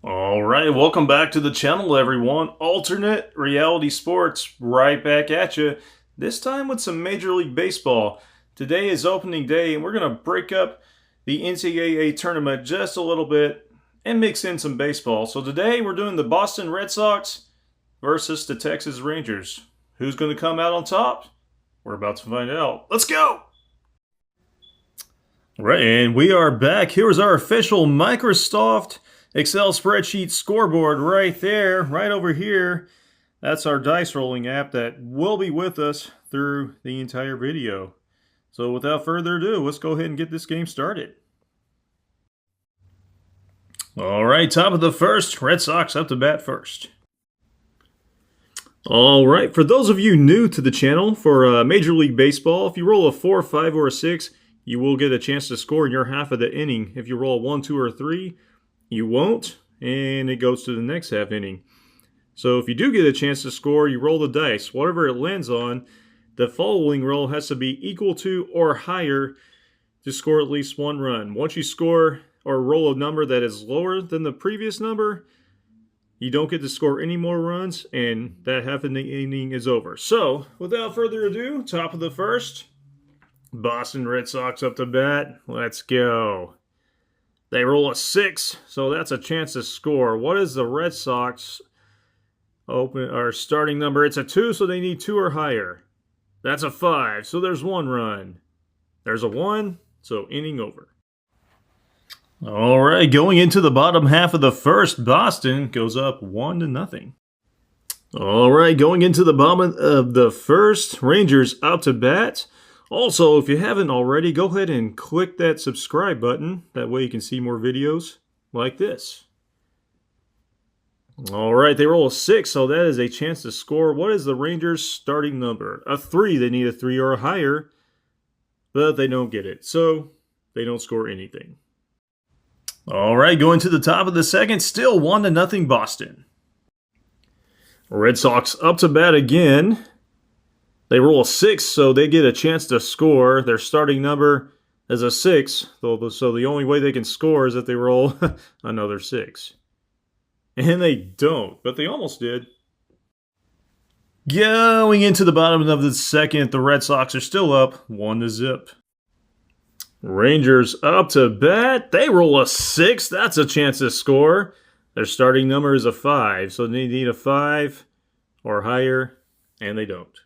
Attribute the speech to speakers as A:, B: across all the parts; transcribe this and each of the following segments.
A: Alright, welcome back to the channel, everyone. Alternate reality sports right back at you. This time with some Major League Baseball. Today is opening day, and we're going to break up the NCAA tournament just a little bit and mix in some baseball. So today we're doing the Boston Red Sox versus the Texas Rangers. Who's going to come out on top? We're about to find out. Let's go! Right, and we are back. Here's our official Microsoft Excel spreadsheet scoreboard right there, right over here. That's our dice rolling app that will be with us through the entire video. So without further ado, let's go ahead and get this game started. All right, top of the first, Red Sox up to bat first. All right, for those of you new to the channel, for Major League Baseball, if you roll a 4, 5, or a 6, you will get a chance to score in your half of the inning. If you roll a 1, 2, or 3, you won't, and it goes to the next half inning. So if you do get a chance to score, you roll the dice. Whatever it lands on, the following roll has to be equal to or higher to score at least one run. Once you score or roll a number that is lower than the previous number, you don't get to score any more runs, and that half of the inning is over. So without further ado, top of the first, Boston Red Sox up to bat. Let's go. They roll a 6, so that's a chance to score. What is the Red Sox starting number? It's a 2, so they need 2 or higher. That's a 5, so there's 1 run. There's a 1, so inning over. All right, going into the bottom half of the first, Boston goes up 1-0. All right, going into the bottom of the first, Rangers up to bat. Also, if you haven't already, go ahead and click that subscribe button. That way you can see more videos like this. All right, they roll a 6, so that is a chance to score. What is the Rangers' starting number? A 3. They need a 3 or higher, but they don't get it, so they don't score anything. All right, going to the top of the second, still 1-0 Boston. Red Sox up to bat again. They roll a 6, so they get a chance to score. Their starting number is a 6, so the only way they can score is if they roll another 6. And they don't, but they almost did. Going into the bottom of the second, the Red Sox are still up 1-0. Rangers up to bat. They roll a 6. That's a chance to score. Their starting number is a 5, so they need a 5 or higher, and they don't.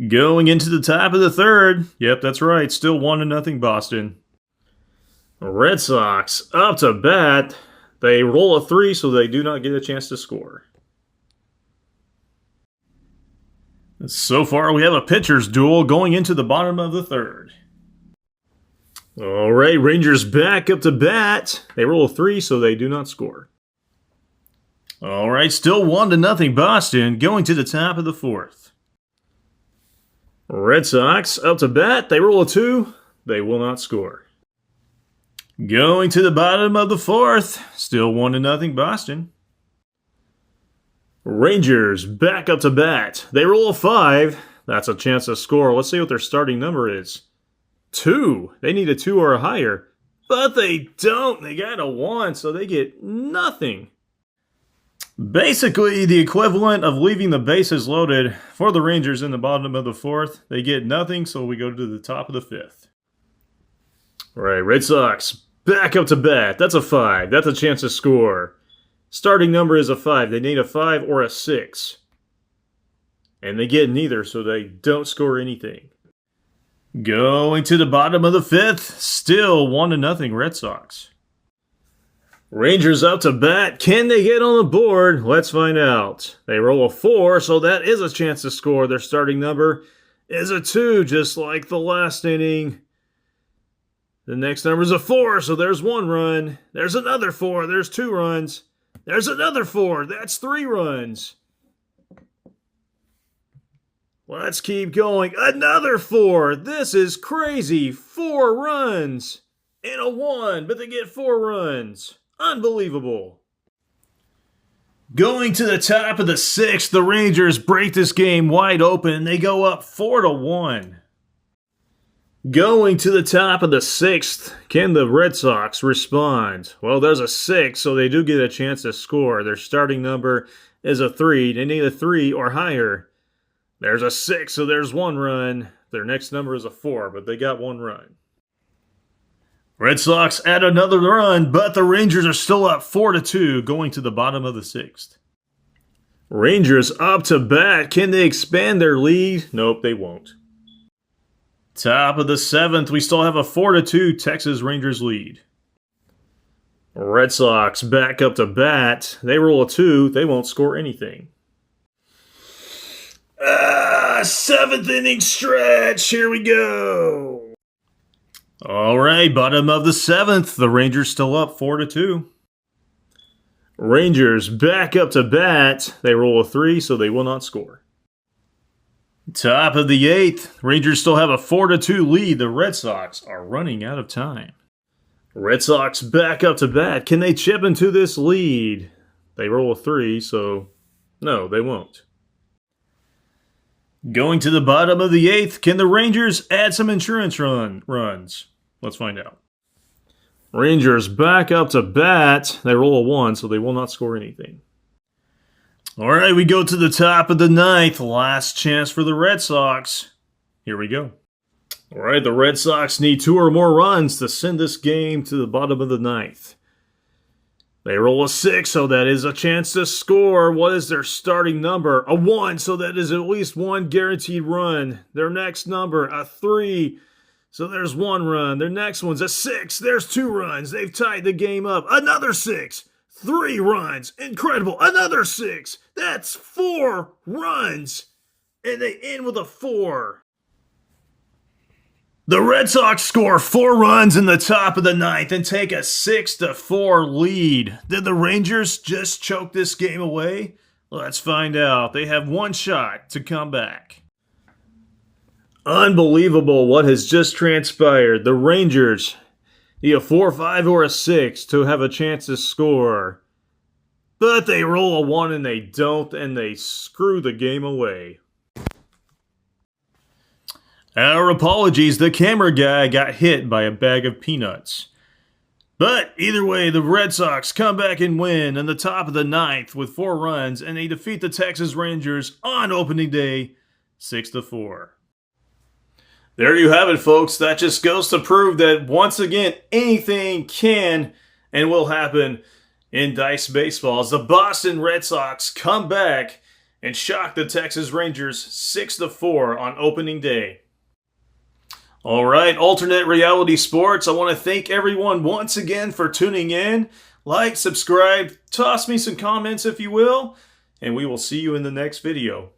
A: Going into the top of the third. Yep, that's right. Still 1-0 Boston. Red Sox up to bat. They roll a 3, so they do not get a chance to score. So far, we have a pitcher's duel going into the bottom of the third. All right, Rangers back up to bat. They roll a 3, so they do not score. All right, still 1-0 Boston. Going to the top of the fourth. Red Sox up to bat. They roll a 2. They will not score. Going to the bottom of the fourth. Still 1-0 Boston. Rangers back up to bat. They roll a 5. That's a chance to score. Let's see what their starting number is. 2. They need a 2 or a higher. But they don't. They got a 1, so they get nothing. Basically, the equivalent of leaving the bases loaded for the Rangers in the bottom of the fourth. They get nothing, so we go to the top of the fifth. All right, Red Sox back up to bat. That's a 5. That's a chance to score. Starting number is a 5. They need a 5 or a 6. And they get neither, so they don't score anything. Going to the bottom of the fifth. Still 1-0 Red Sox. Rangers up to bat. Can they get on the board? Let's find out. They roll a 4, so that is a chance to score. Their starting number is a 2, just like the last inning. The next number is a 4, so there's 1 run. There's another 4. There's 2 runs. There's another 4. That's 3 runs. Let's keep going. Another 4. This is crazy. 4 runs and a 1, but they get 4 runs. Unbelievable. Going to the top of the sixth, the Rangers break this game wide open. They go up 4-1. Going to the top of the 6th, can the Red Sox respond? Well, there's a 6, so they do get a chance to score. Their starting number is a 3. They need a 3 or higher. There's a 6, so there's 1 run. Their next number is a 4, but they got 1 run. Red Sox add another run, but the Rangers are still up 4-2 going to the bottom of the 6th. Rangers up to bat. Can they expand their lead? Nope, they won't. Top of the 7th, we still have a 4-2 Texas Rangers lead. Red Sox back up to bat. They roll a 2. They won't score anything. 7th inning stretch. Here we go. All right, bottom of the 7th. The Rangers still up 4-2. Rangers back up to bat. They roll a 3, so they will not score. Top of the 8th. Rangers still have a 4-2 lead. The Red Sox are running out of time. Red Sox back up to bat. Can they chip into this lead? They roll a 3, so no, they won't. Going to the bottom of the 8th. Can the Rangers add some insurance runs? Let's find out. Rangers back up to bat. They roll a 1, so they will not score anything. All right, we go to the top of the 9th. Last chance for the Red Sox. Here we go. All right, the Red Sox need 2 or more runs to send this game to the bottom of the 9th. They roll a 6, so that is a chance to score. What is their starting number? A 1, so that is at least 1 guaranteed run. Their next number, a 3, so there's 1 run. Their next one's a 6. There's 2 runs. They've tied the game up. Another 6. 3 runs. Incredible. Another 6. That's 4 runs. And they end with a 4. The Red Sox score 4 runs in the top of the 9th and take a 6-4 lead. Did the Rangers just choke this game away? Let's find out. They have 1 shot to come back. Unbelievable what has just transpired. The Rangers need a 4, 5, or a 6 to have a chance to score. But they roll a 1 and they don't, and they screw the game away. Our apologies, the camera guy got hit by a bag of peanuts. But either way, the Red Sox come back and win in the top of the 9th with 4 runs, and they defeat the Texas Rangers on opening day 6-4. There you have it, folks. That just goes to prove that, once again, anything can and will happen in dice baseball as the Boston Red Sox come back and shock the Texas Rangers 6-4 on opening day. All right, Alternate Reality Sports, I want to thank everyone once again for tuning in. Like, subscribe, toss me some comments if you will, and we will see you in the next video.